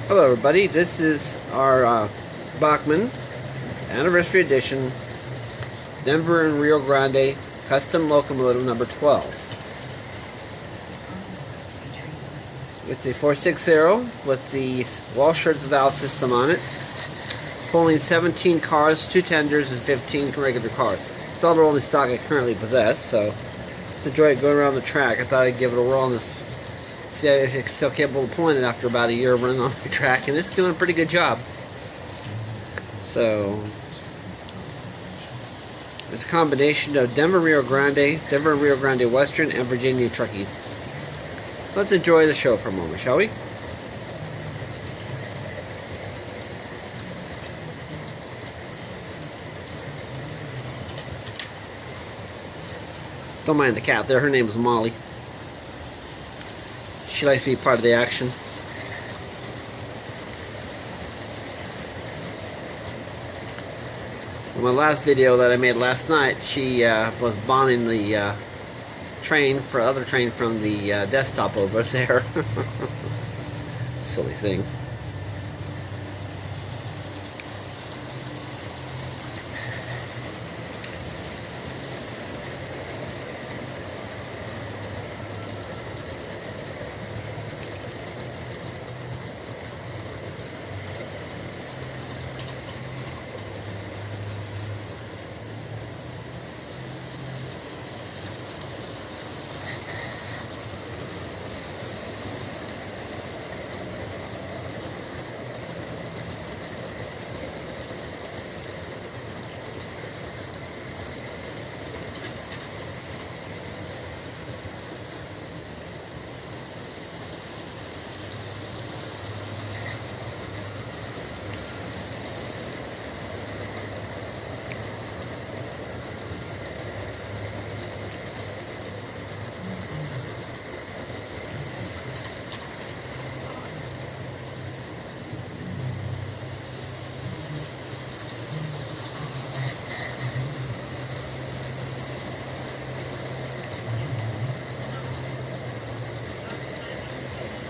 Hello everybody, this is our Bachmann Anniversary Edition Denver and Rio Grande Custom Locomotive number 12. It's a 460 with the wall shirts valve system on it, pulling 17 cars, 2 tenders, and 15 regular cars. It's all the only stock I currently possess, so just enjoy it going around the track. I thought I'd give it a whirl on this. See if it's still capable of pulling it after about a year of running on the track, and it's doing a pretty good job. So it's a combination of Denver, Rio Grande, Denver and Rio Grande Western, and Virginia Truckee. Let's enjoy the show for a moment, shall we? Don't mind the cat there, her name is Molly. She likes to be part of the action. In my last video that I made last night, she was bonding the train for other train from the desktop over there. Silly thing.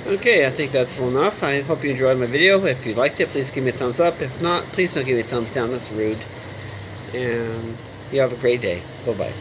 Okay, I think that's enough. I hope you enjoyed my video. If you liked it, please give me a thumbs up. If not, please don't give me a thumbs down. That's rude. And you have a great day. Bye-bye.